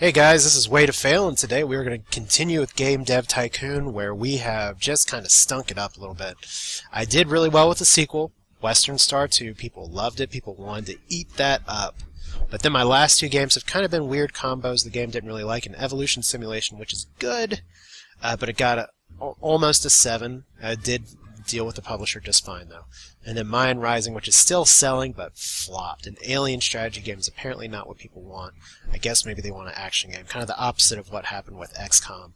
Hey guys, this is Way to Fail, and today we're going to continue with Game Dev Tycoon, where we have just kind of stunk it up a little bit. I did really well with the sequel, Western Star 2. People loved it. People wanted to eat that up. But then my last two games have kind of been weird combos the game didn't really like. An Evolution Simulation, which is good, but it got almost a 7. I did deal with the publisher just fine, though. And then Mayan Rising, which is still selling, but flopped. An alien strategy game is apparently not what people want. I guess maybe they want an action game. Kind of the opposite of what happened with XCOM.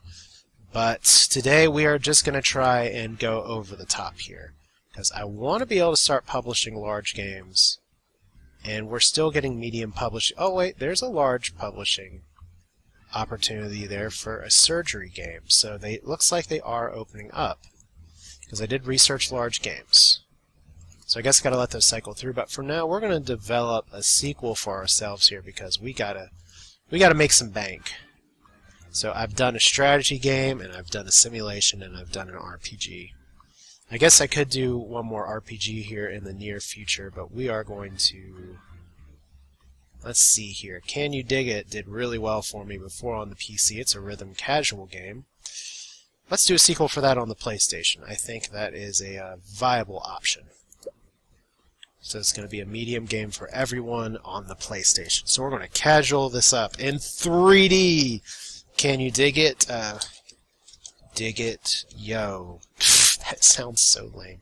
But today we are just going to try and go over the top here. Because I want to be able to start publishing large games. And we're still getting medium publishing. Oh wait, there's a large publishing opportunity there for a surgery game. So it looks like they are opening up. Because I did research large games. So I guess I gotta let those cycle through, but for now we're gonna develop a sequel for ourselves here because we gotta make some bank. So I've done a strategy game, and I've done a simulation, and I've done an RPG. I guess I could do one more RPG here in the near future, but we are going to... Let's see here. Can You Dig It did really well for me before on the PC. It's a rhythm casual game. Let's do a sequel for that on the PlayStation. I think that is a viable option. So it's going to be a medium game for everyone on the PlayStation. So we're going to casual this up in 3D. Can you dig it? Dig it, yo. That sounds so lame.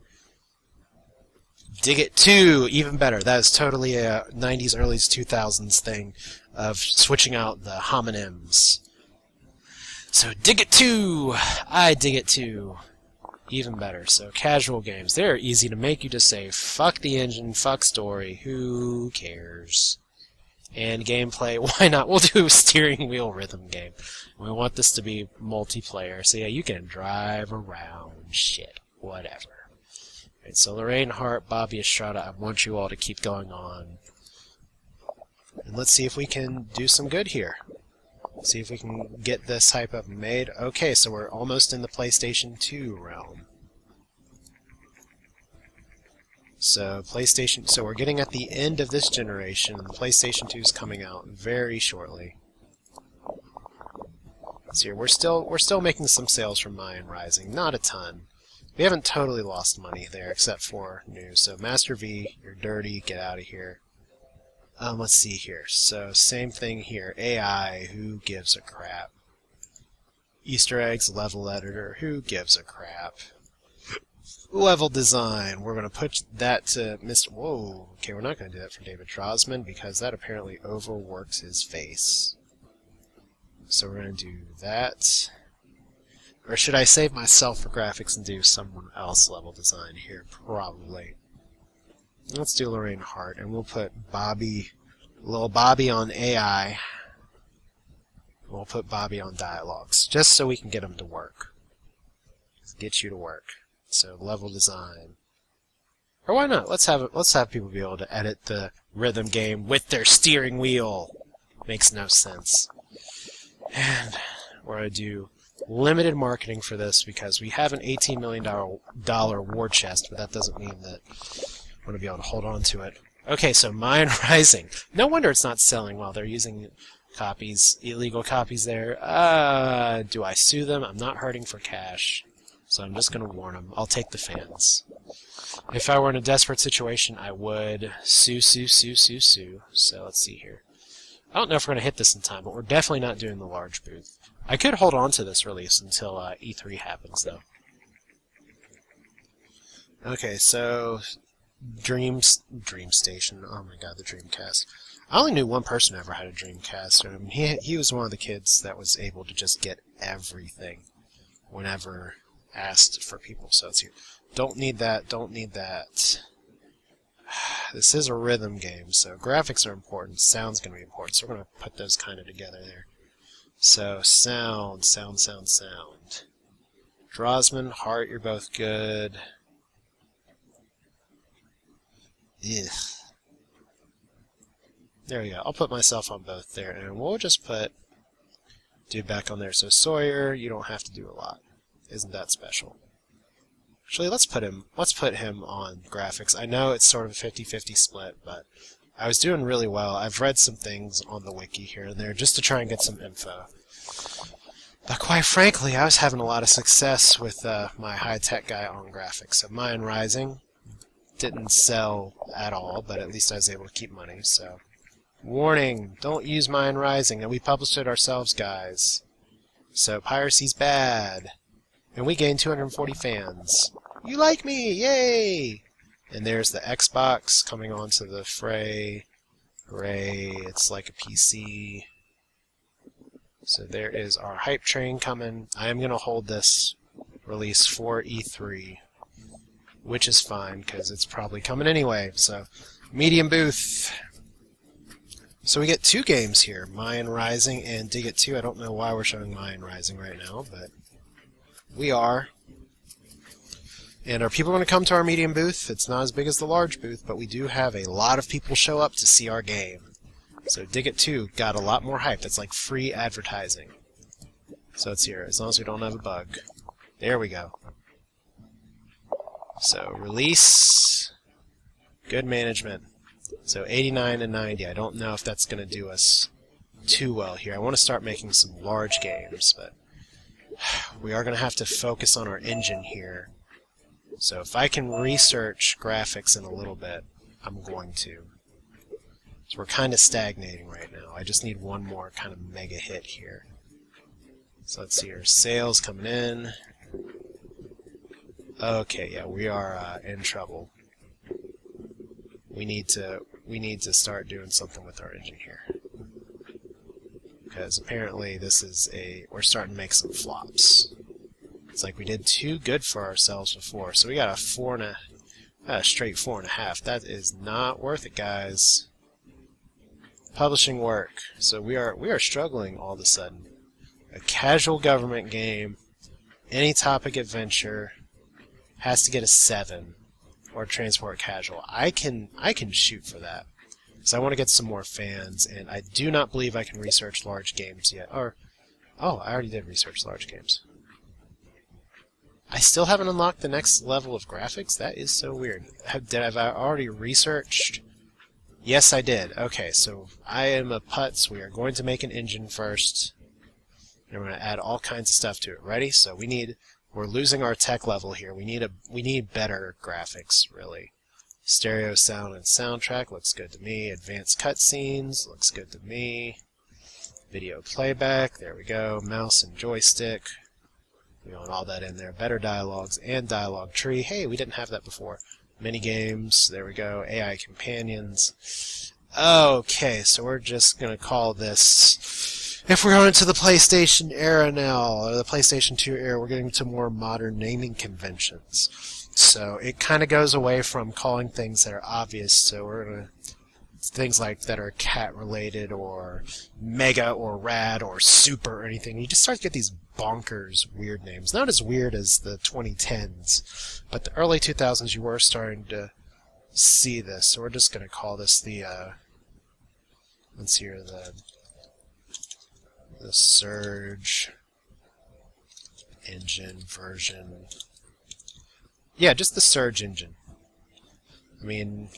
Dig It 2, even better. That is totally a 90s, early 2000s thing of switching out the homonyms. So Dig It 2! I dig it too. Even better. So casual games. They're easy to make. You just say, fuck the engine, fuck story, who cares? And gameplay, why not? We'll do a steering wheel rhythm game. We want this to be multiplayer. So yeah, you can drive around, shit, whatever. Right, so Lorraine Hart, Bobby Estrada, I want you all to keep going on. And let's see if we can do some good here. See if we can get this type of made. Okay, so we're almost in the PlayStation 2 realm. So we're getting at the end of this generation, and the PlayStation 2 is coming out very shortly. So here, we're still making some sales from Mayan Rising, not a ton. We haven't totally lost money there, except for news. So Master V, you're dirty, get out of here. Let's see here. So, same thing here. AI, who gives a crap? Easter eggs, level editor, who gives a crap? Level design, we're going to put that to Mr. Whoa, okay, we're not going to do that for David Drosman because that apparently overworks his face. So we're going to do that. Or should I save myself for graphics and do someone else level design here? Probably. Let's do Lorraine Hart, and we'll put little Bobby on AI. We'll put Bobby on dialogues, just so we can get him to work. Get you to work. So level design, or why not? Let's have people be able to edit the rhythm game with their steering wheel. Makes no sense. And we're gonna do limited marketing for this because we have an $18 million war chest, but that doesn't mean that we're going to be able to hold on to it. Okay, so Mayan Rising. No wonder it's not selling well. They're using copies, illegal copies there. Do I sue them? I'm not hurting for cash, so I'm just going to warn them. I'll take the fans. If I were in a desperate situation, I would sue. So let's see here. I don't know if we're going to hit this in time, but we're definitely not doing the large booth. I could hold on to this release until E3 happens, though. Okay, so Dream Station. Oh my god, the Dreamcast. I only knew one person who ever had a Dreamcast. I mean, he was one of the kids that was able to just get everything whenever asked for people. So it's here. Don't need that. Don't need that. This is a rhythm game, so graphics are important. Sound's going to be important. So we're going to put those kind of together there. So sound. Drosman, Hart, you're both good. Ugh. There we go. I'll put myself on both there, and we'll just put dude back on there. So Sawyer, you don't have to do a lot. Isn't that special? Actually, let's put him on graphics. I know it's sort of a 50-50 split, but I was doing really well. I've read some things on the wiki here and there just to try and get some info. But quite frankly, I was having a lot of success with my high-tech guy on graphics. So Mayan Rising didn't sell at all, but at least I was able to keep money. So, warning, don't use Mayan Rising. And we published it ourselves, guys. So piracy's bad. And we gained 240 fans. You like me! Yay! And there's the Xbox coming onto the fray. Hooray, it's like a PC. So there is our hype train coming. I am going to hold this release for E3, which is fine because it's probably coming anyway. So, medium booth. So we get two games here, Mayan Rising and Dig It 2. I don't know why we're showing Mayan Rising right now, but we are. And are people going to come to our medium booth? It's not as big as the large booth, but we do have a lot of people show up to see our game. So Dig It 2 got a lot more hype. That's like free advertising. So it's here, as long as we don't have a bug. There we go. So release, good management. So 89 and 90. I don't know if that's going to do us too well here. I want to start making some large games, but we are going to have to focus on our engine here. So if I can research graphics in a little bit, I'm going to. So we're kind of stagnating right now. I just need one more kind of mega hit here. So let's see here. Sales coming in. Okay, yeah, we are in trouble. We need to start doing something with our engine here. Because apparently we're starting to make some flops. It's like we did too good for ourselves before. So we got a straight 4.5. That is not worth it, guys. Publishing work. So we are struggling all of a sudden. A casual government game, any topic adventure, has to get a 7, or transport casual. I can shoot for that. So I want to get some more fans, and I do not believe I can research large games yet. Oh, I already did research large games. I still haven't unlocked the next level of graphics? That is so weird. Have I already researched? Yes, I did. Okay, so I am a putz. We are going to make an engine first, and we're going to add all kinds of stuff to it. Ready? So we're losing our tech level here. We need better graphics, really. Stereo sound and soundtrack looks good to me. Advanced cutscenes looks good to me. Video playback, there we go. Mouse and joystick. We want all that in there. Better dialogues and dialogue tree. Hey, we didn't have that before. Mini games, there we go. AI companions. Okay, so we're just going to call this... If we're going into the PlayStation era now, or the PlayStation 2 era, we're getting to more modern naming conventions. So it kind of goes away from calling things that are obvious, so we're going to... things like that are cat related or mega or rad or super or anything. You just start to get these bonkers weird names. Not as weird as the 2010s, but the early 2000s you were starting to see this. So we're just going to call this the let's see here, the Surge Engine version. Yeah, just the Surge Engine. I mean,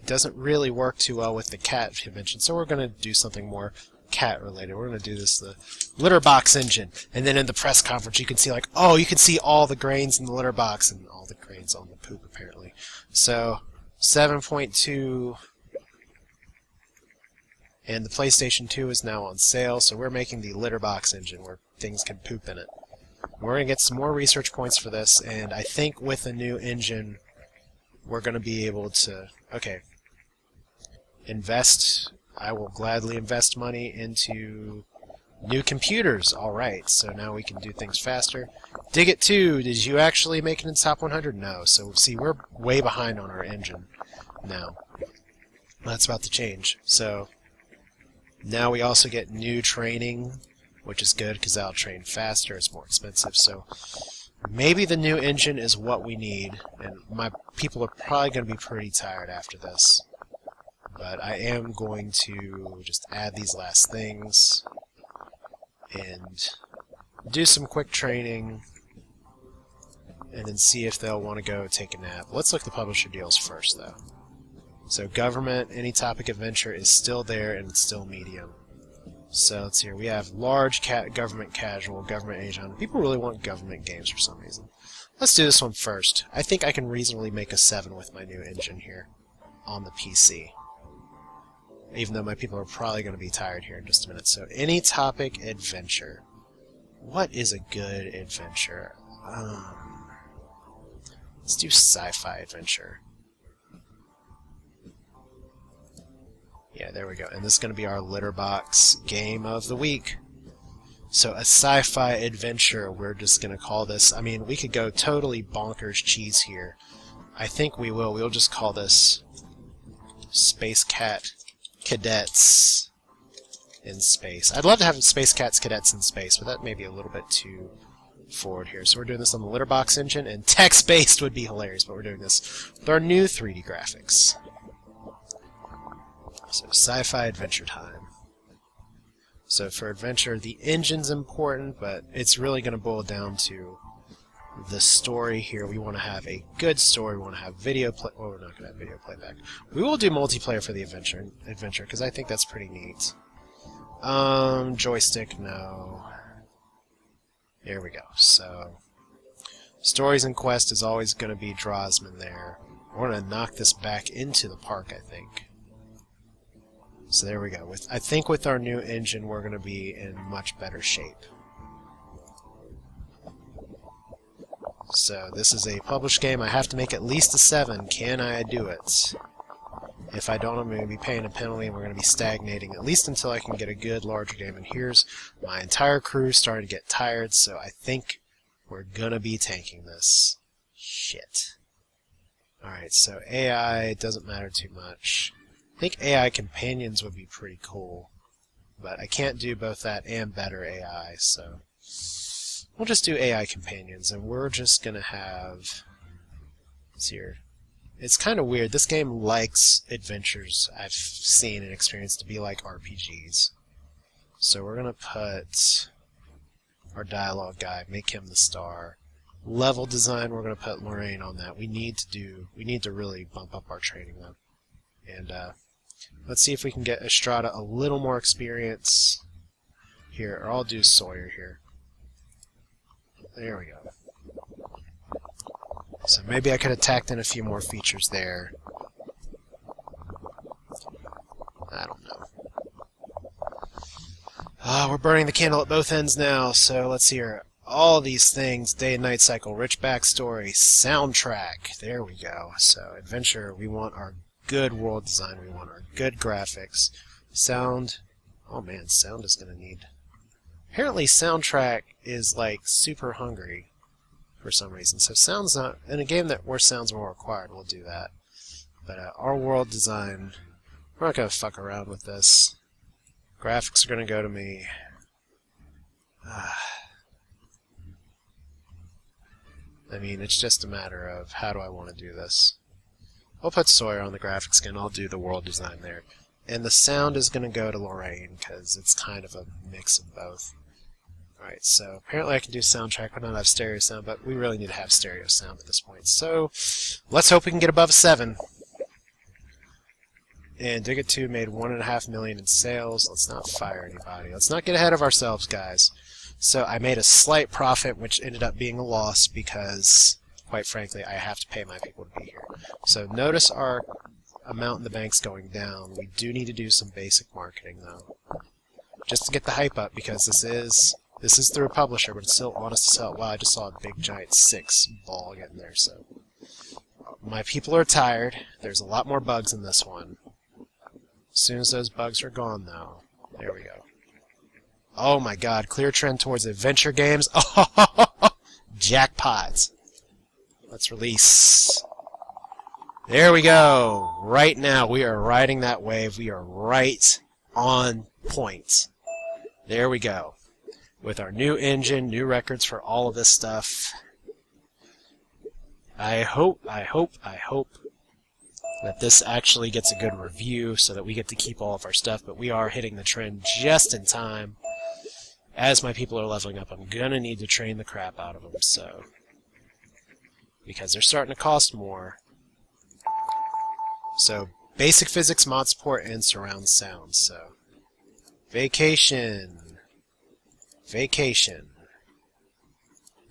doesn't really work too well with the cat convention, so we're going to do something more cat related. We're going to do the Litterbox Engine, and then in the press conference you can see like, oh, you can see all the grains in the litter box and all the grains on the poop apparently. So 7.2, and the PlayStation 2 is now on sale, so we're making the Litterbox Engine where things can poop in it. We're going to get some more research points for this, and I think with a new engine we're going to be able to, okay, invest. I will gladly invest money into new computers. Alright, so now we can do things faster. Dig It 2, did you actually make it in top 100? No, so see, we're way behind on our engine now. That's about to change. So now we also get new training, which is good because that'll train faster. It's more expensive, so maybe the new engine is what we need, and my people are probably going to be pretty tired after this. But I am going to just add these last things and do some quick training and then see if they'll want to go take a nap. Let's look at the publisher deals first, though. So government, any topic adventure is still there, and it's still medium. So let's see here. We have large government casual, government age on. People really want government games for some reason. Let's do this one first. I think I can reasonably make a 7 with my new engine here on the PC. Even though my people are probably going to be tired here in just a minute. So any topic adventure. What is a good adventure? Let's do sci-fi adventure. Yeah, there we go. And this is going to be our Litterbox game of the week. So a sci-fi adventure, we're just going to call this... I mean, we could go totally bonkers cheese here. I think we will. We'll just call this Space Cat Cadets in space. I'd love to have Space Cats Cadets in space, but that may be a little bit too forward here. So we're doing this on the Litterbox Engine, and text-based would be hilarious, but we're doing this with our new 3D graphics. So sci-fi adventure time. So for adventure, the engine's important, but it's really going to boil down to the story here. We want to have a good story. We want to have video play. Well, we're not going to have video playback. We will do multiplayer for the adventure, because I think that's pretty neat. Joystick, no. There we go. So, stories and quest is always going to be Drosman there. We're going to knock this back into the park, I think. So there we go. I think with our new engine, we're going to be in much better shape. So this is a published game. I have to make at least a 7. Can I do it? If I don't, I'm going to be paying a penalty, and we're going to be stagnating, at least until I can get a good, larger game. And here's my entire crew starting to get tired, so I think we're going to be tanking this. Shit. Alright, so AI doesn't matter too much. I think AI companions would be pretty cool, but I can't do both that and better AI, so we'll just do AI companions, and we're just going to have... Let's see here. It's kind of weird. This game likes adventures I've seen and experienced to be like RPGs. So we're going to put our dialogue guy, make him the star. Level design, we're going to put Lorraine on that. We need to really bump up our training though. And let's see if we can get Estrada a little more experience here, or I'll do Sawyer here. There we go. So maybe I could have tacked in a few more features there. I don't know. We're burning the candle at both ends now, so let's see here. All these things, day and night cycle, rich backstory, soundtrack, there we go. So adventure, we want our good world design, we want our good graphics. Sound, oh man, sound is going to need... Apparently soundtrack is like super hungry for some reason. So sounds not... In a game where sounds more required, we'll do that. But our world design, we're not going to fuck around with this. Graphics are going to go to me. I mean, it's just a matter of how do I want to do this. I'll put Sawyer on the graphics again. I'll do the world design there. And the sound is going to go to Lorraine, because it's kind of a mix of both. Alright, so apparently I can do soundtrack, but not have stereo sound, but we really need to have stereo sound at this point. So, let's hope we can get above a 7. And Dig It 2 made $1.5 million in sales. Let's not fire anybody. Let's not get ahead of ourselves, guys. So I made a slight profit, which ended up being a loss because, quite frankly, I have to pay my people to be here. So notice our amount in the bank's going down. We do need to do some basic marketing, though, just to get the hype up, because this is through a publisher, but it's still on us to sell. Wow, I just saw a big giant 6 ball getting there. So my people are tired. There's a lot more bugs in this one. As soon as those bugs are gone, though, there we go. Oh my god, clear trend towards adventure games. Oh, jackpot. Let's release. There we go. Right now, we are riding that wave. We are right on point. There we go. With our new engine, new records for all of this stuff. I hope that this actually gets a good review so that we get to keep all of our stuff, but we are hitting the trend just in time. As my people are leveling up, I'm gonna need to train the crap out of them, so... Because they're starting to cost more. So, basic physics, mod support, and surround sound. So, vacation. Vacation.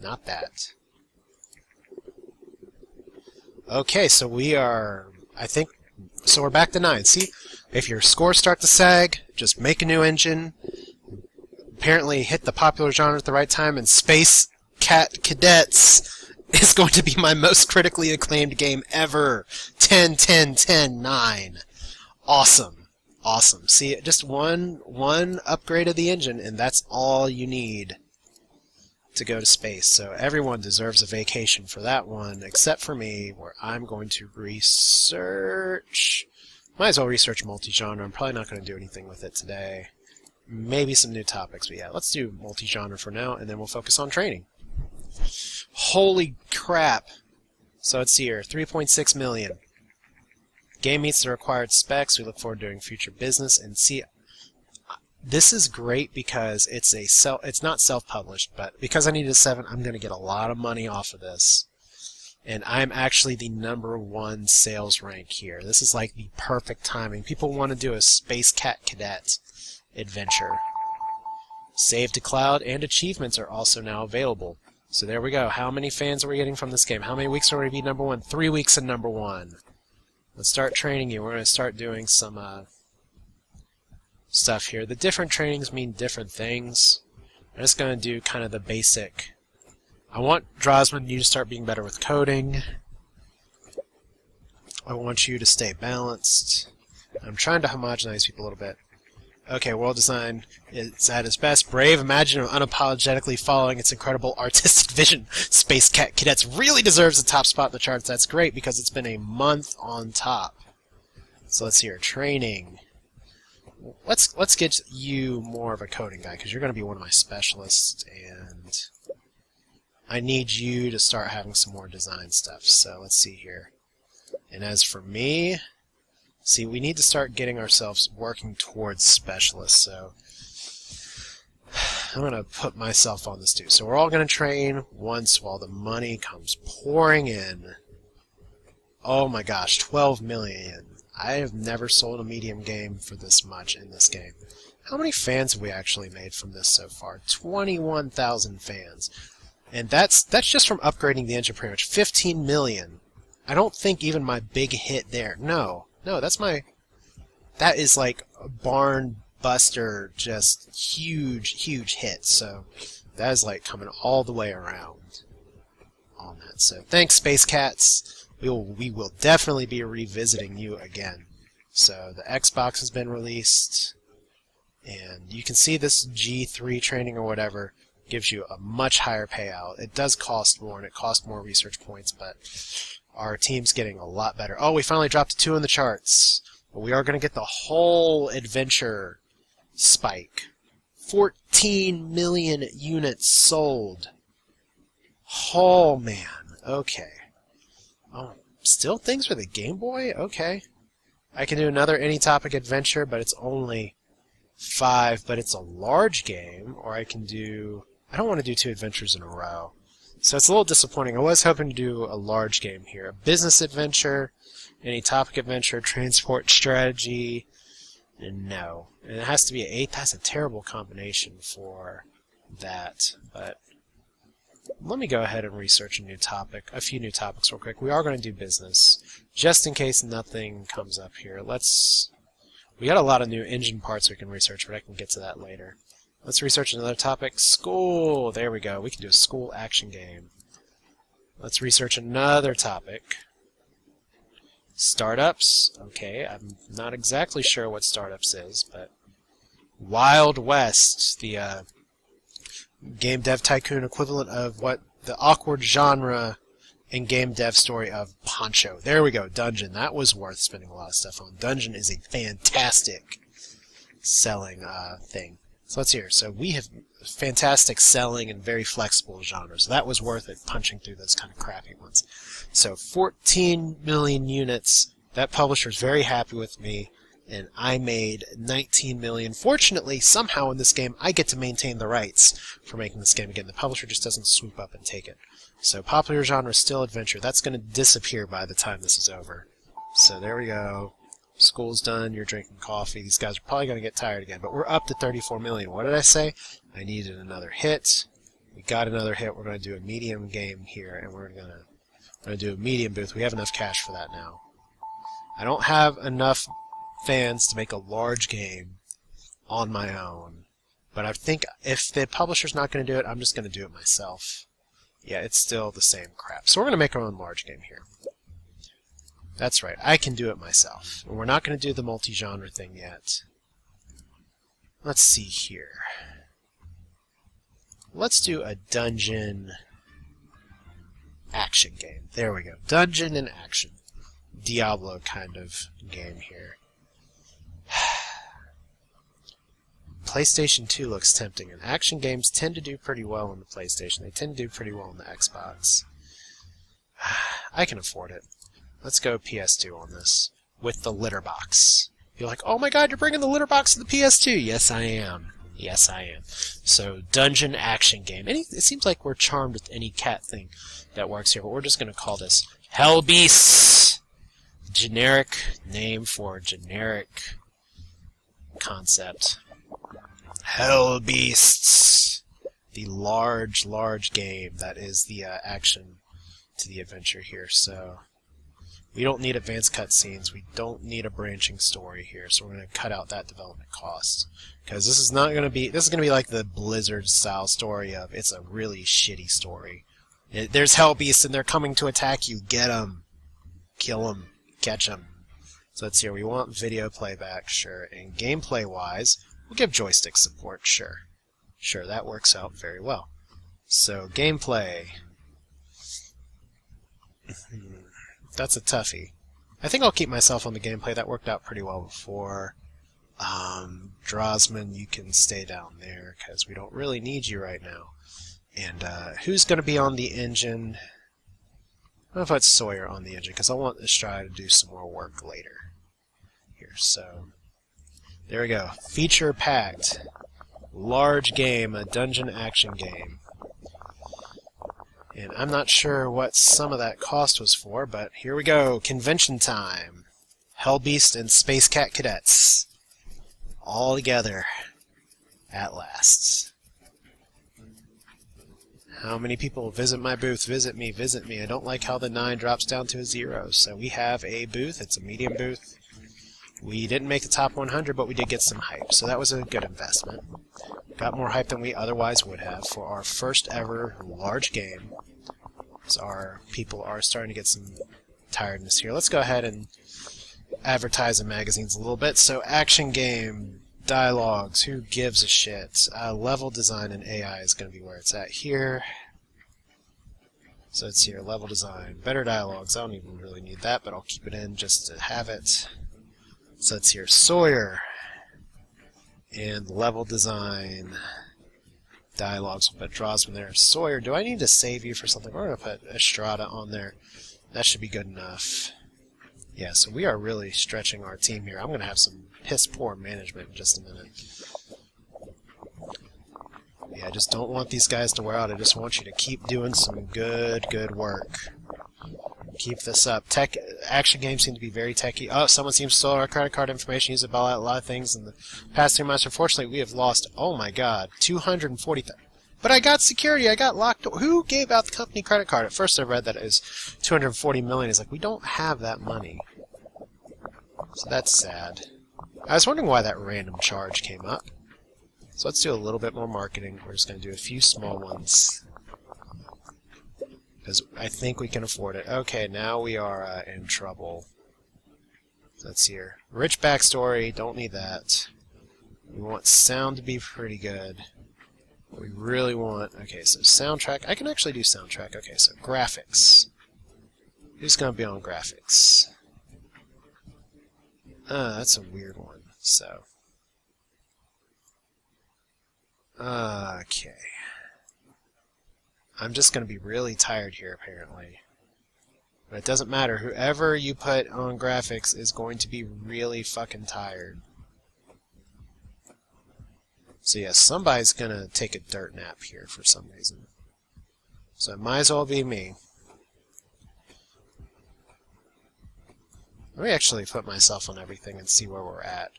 Not that. Okay, so we are, I think, so we're back to 9. See, if your scores start to sag, just make a new engine. Apparently hit the popular genre at the right time, and Space Cat Cadets is going to be my most critically acclaimed game ever. 10, 10, 10, 9. Awesome. Awesome. See, just one upgrade of the engine, and that's all you need to go to space. So everyone deserves a vacation for that one, except for me, where I'm going to research. Might as well research multi-genre. I'm probably not going to do anything with it today. Maybe some new topics, but yeah, let's do multi-genre for now, and then we'll focus on training. Holy crap! So let's see here, 3.6 million. Game meets the required specs. We look forward to doing future business, and see, this is great because it's not self-published, but because I needed a 7, I'm going to get a lot of money off of this. And I'm actually the #1 sales rank here. This is like the perfect timing. People want to do a Space Cat Cadet adventure. Save to cloud and achievements are also now available. So there we go. How many fans are we getting from this game? How many weeks are we going to be #1? 3 weeks in #1. Let's start training you. We're going to start doing some stuff here. The different trainings mean different things. I'm just going to do kind of the basic. I want Drosman, you to start being better with coding. I want you to stay balanced. I'm trying to homogenize people a little bit. Okay, world design is at its best. Brave, imaginative, unapologetically following its incredible artistic vision. Space Cat Cadets really deserves the top spot in the charts. That's great because it's been a month on top. So let's see here. Training. Let's get you more of a coding guy because you're going to be one of my specialists, and I need you to start having some more design stuff. So let's see here. And as for me, see, we need to start getting ourselves working towards specialists. So I'm going to put myself on this too. So we're all going to train once while the money comes pouring in. Oh my gosh, 12 million. I have never sold a medium game for this much in this game. How many fans have we actually made from this so far? 21,000 fans. And that's just from upgrading the engine pretty much. 15 million. I don't think even my big hit there. No, that is like a barn buster, just huge hit. So that is like coming all the way around on that. So thanks, Space Cats. We will definitely be revisiting you again. So the Xbox has been released, and you can see this G3 training or whatever gives you a much higher payout. It does cost more, and it costs more research points, but our team's getting a lot better. Oh, we finally dropped to 2 in the charts. But we are going to get the whole adventure spike. 14 million units sold. Oh, man. Okay. Oh, still things for the Game Boy? Okay. I can do another Any Topic adventure, but it's only 5, but it's a large game. Or I can do... I don't want to do 2 adventures in a row. So it's a little disappointing. I was hoping to do a large game here. A business adventure, Any Topic adventure, transport strategy, and no. And it has to be an 8. That's a terrible combination for that. But let me go ahead and research a few new topics real quick. We are going to do business, just in case nothing comes up here. We got a lot of new engine parts we can research, but I can get to that later. Let's research another topic. School. There we go. We can do a school action game. Let's research another topic. Startups. Okay, I'm not exactly sure what startups is, but Wild West, the game dev tycoon equivalent of what the awkward genre and game dev story of Poncho. There we go. Dungeon. That was worth spending a lot of stuff on. Dungeon is a fantastic selling thing. So let's hear. So we have fantastic selling and very flexible genres. So that was worth it, punching through those kind of crappy ones. So 14 million units. That publisher's very happy with me, and I made 19 million. Fortunately, somehow in this game, I get to maintain the rights for making this game again. The publisher just doesn't swoop up and take it. So popular genre is still adventure. That's going to disappear by the time this is over. So there we go. School's done, you're drinking coffee. These guys are probably going to get tired again, but we're up to 34 million. What did I say? I needed another hit. We got another hit. We're going to do a medium game here, and we're going to do a medium booth. We have enough cash for that now. I don't have enough fans to make a large game on my own, but I think if the publisher's not going to do it, I'm just going to do it myself. Yeah, it's still the same crap. So we're going to make our own large game here. That's right, I can do it myself. And we're not going to do the multi-genre thing yet. Let's see here. Let's do a dungeon action game. There we go. Dungeon and action. Diablo kind of game here. PlayStation 2 looks tempting, and action games tend to do pretty well on the PlayStation. They tend to do pretty well on the Xbox. I can afford it. Let's go PS2 on this with the Litterbox. You're like, oh my god, you're bringing the Litterbox to the PS2. Yes, I am. Yes, I am. So, dungeon action game. It seems like we're charmed with any cat thing that works here, but we're just going to call this Hellbeasts. Generic name for generic concept. Hellbeasts. The large, large game that is the action to the adventure here. So, we don't need advanced cutscenes. We don't need a branching story here. So we're going to cut out that development cost. Because this is not going to be... This is going to be like the Blizzard-style story of it's a really shitty story. There's Hellbeasts and they're coming to attack you. Get them. Kill them. Catch them. So let's see here. We want video playback, sure. And gameplay-wise, we'll give joystick support, sure. Sure, that works out very well. So, gameplay. That's a toughie. I think I'll keep myself on the gameplay. That worked out pretty well before. Drosman, you can stay down there, because we don't really need you right now. And who's going to be on the engine? I'm going to put Sawyer on the engine, because I want Estrada to do some more work later. Here, so... There we go. Feature-packed. Large game, a dungeon action game. And I'm not sure what some of that cost was for, but here we go. Convention time. Hellbeast and Space Cat Cadets. All together. At last. How many people visit my booth? Visit me, visit me. I don't like how the 9 drops down to a 0. So we have a booth. It's a medium booth. We didn't make the top 100, but we did get some hype. So that was a good investment. Got more hype than we otherwise would have for our first ever large game. So our people are starting to get some tiredness here. Let's go ahead and advertise in magazines a little bit. So action game, dialogues, who gives a shit? Level design and AI is going to be where it's at here. So it's here, level design, better dialogues. I don't even really need that, but I'll keep it in just to have it. So it's here, Sawyer. And level design, dialogues, we'll put Drosman there. Sawyer, do I need to save you for something? We're going to put Estrada on there. That should be good enough. Yeah, so we are really stretching our team here. I'm going to have some piss-poor management in just a minute. Yeah, I just don't want these guys to wear out. I just want you to keep doing some good work. Keep this up. Action games seem to be very techy. Oh, someone seems to steal our credit card information. Use about a lot of things in the past 3 months. Unfortunately, we have lost, oh my god, 240,000. But I got security. I got locked. Who gave out the company credit card? At first I read that it was 240 million. It's like, we don't have that money. So that's sad. I was wondering why that random charge came up. So let's do a little bit more marketing. We're just going to do a few small ones. Because I think we can afford it. Okay, now we are in trouble. Let's see here. Rich backstory, don't need that. We want sound to be pretty good. We really want... Okay, so soundtrack. I can actually do soundtrack. Okay, so graphics. Who's going to be on graphics? That's a weird one. So... Okay. I'm just going to be really tired here, apparently. But it doesn't matter. Whoever you put on graphics is going to be really fucking tired. So yeah, somebody's going to take a dirt nap here for some reason. So it might as well be me. Let me actually put myself on everything and see where we're at.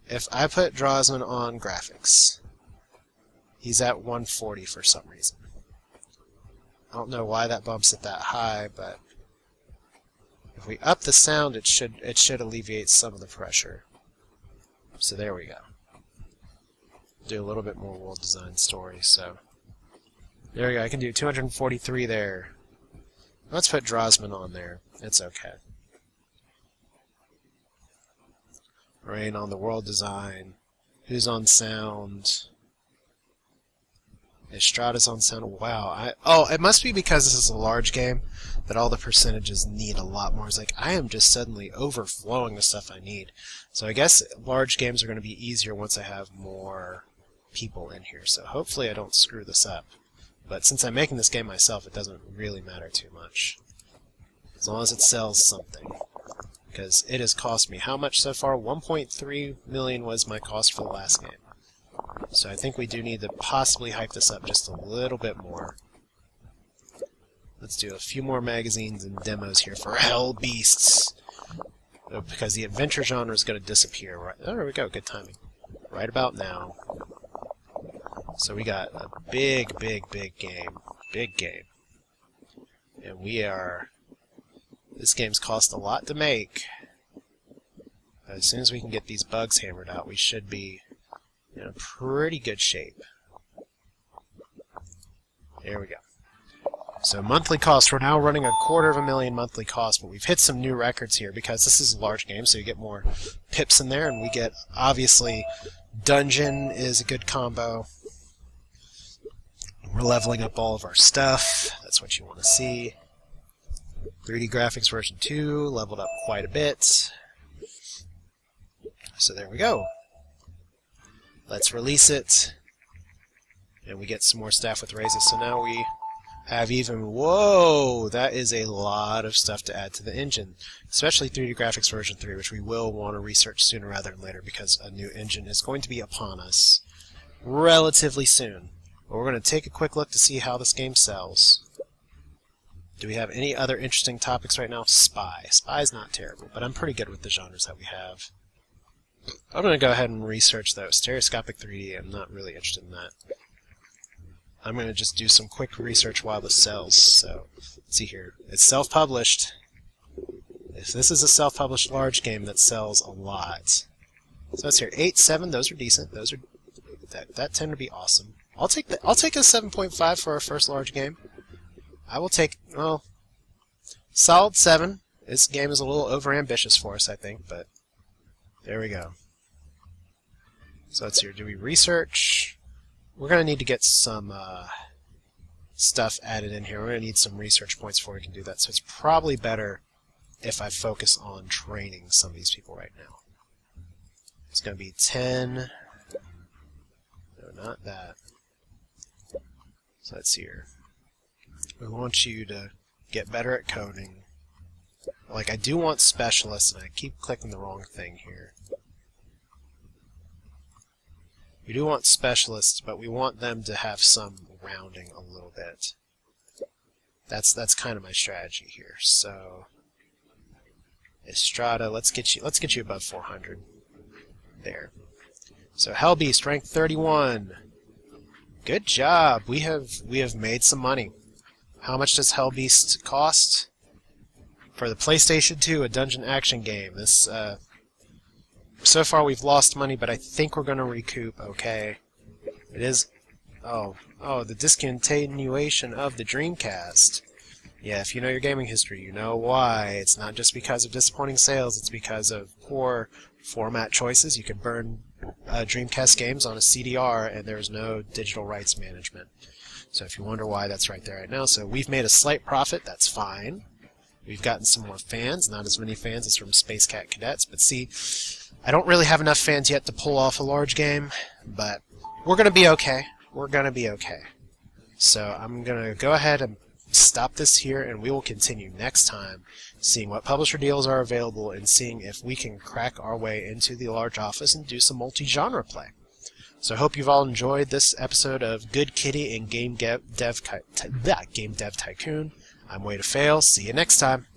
If I put Drosman on graphics, he's at 140 for some reason. I don't know why that bumps it that high, but if we up the sound, it should alleviate some of the pressure. So there we go. Do a little bit more world design story. So there we go. I can do 243 there. Let's put Drosman on there. It's okay. Rain on the world design. Who's on sound? Estrada's on sound. Wow. Oh, it must be because this is a large game that all the percentages need a lot more. It's like I am just suddenly overflowing the stuff I need. So I guess large games are going to be easier once I have more people in here. So hopefully I don't screw this up. But since I'm making this game myself, it doesn't really matter too much. As long as it sells something. Because it has cost me how much so far? 1.3 million was my cost for the last game. So I think we do need to possibly hype this up just a little bit more. Let's do a few more magazines and demos here for Hellbeasts. Because the adventure genre is going to disappear. Right, oh, there we go, good timing. Right about now. So we got a big game. Big game. And we are... This game's cost a lot to make. As soon as we can get these bugs hammered out, we should be in a pretty good shape. There we go. So monthly cost, we're now running $250,000 monthly cost, but we've hit some new records here because this is a large game, so you get more pips in there, and we get, obviously, dungeon is a good combo. We're leveling up all of our stuff. That's what you want to see. 3D graphics version 2, leveled up quite a bit. So there we go. Let's release it. And we get some more staff with raises. So now we have even... Whoa! That is a lot of stuff to add to the engine. Especially 3D graphics version 3, which we will want to research sooner rather than later because a new engine is going to be upon us relatively soon. But we're going to take a quick look to see how this game sells. Do we have any other interesting topics right now? Spy. Spy's not terrible, but I'm pretty good with the genres that we have. I'm going to go ahead and research those. Stereoscopic 3D, I'm not really interested in that. I'm going to just do some quick research while this sells. So, let's see here. It's self-published. If this is a self-published large game that sells a lot. So it's here. 8.7, those are decent. Those are that tend to be awesome. I'll take a 7.5 for our first large game. I will take, well, solid 7. This game is a little overambitious for us, I think, but there we go. So let's see here. Do we research? We're going to need to get some stuff added in here. We're going to need some research points before we can do that. So it's probably better if I focus on training some of these people right now. It's going to be 10. No, not that. So let's see here. We want you to get better at coding. Like, I do want specialists, and I keep clicking the wrong thing here. We do want specialists, but we want them to have some rounding a little bit. That's kind of my strategy here. So, Estrada, let's get you above 400. There. So Hellbeast, rank 31. Good job. We have made some money. How much does Hellbeast cost? For the PlayStation 2, a dungeon action game. This, so far we've lost money, but I think we're going to recoup, okay? It is... Oh, the discontinuation of the Dreamcast. Yeah, if you know your gaming history, you know why. It's not just because of disappointing sales, it's because of poor format choices. You could burn Dreamcast games on a CDR, and there's no digital rights management. So if you wonder why, that's right there right now. So we've made a slight profit, that's fine. We've gotten some more fans, not as many fans as from Cat Cadets, but see, I don't really have enough fans yet to pull off a large game, but we're going to be okay. We're going to be okay. So I'm going to go ahead and stop this here, and we will continue next time, seeing what publisher deals are available and seeing if we can crack our way into the large office and do some multi-genre play. So I hope you've all enjoyed this episode of Good Kitteh and Game Dev Tycoon. I'm Way to Fail. See you next time.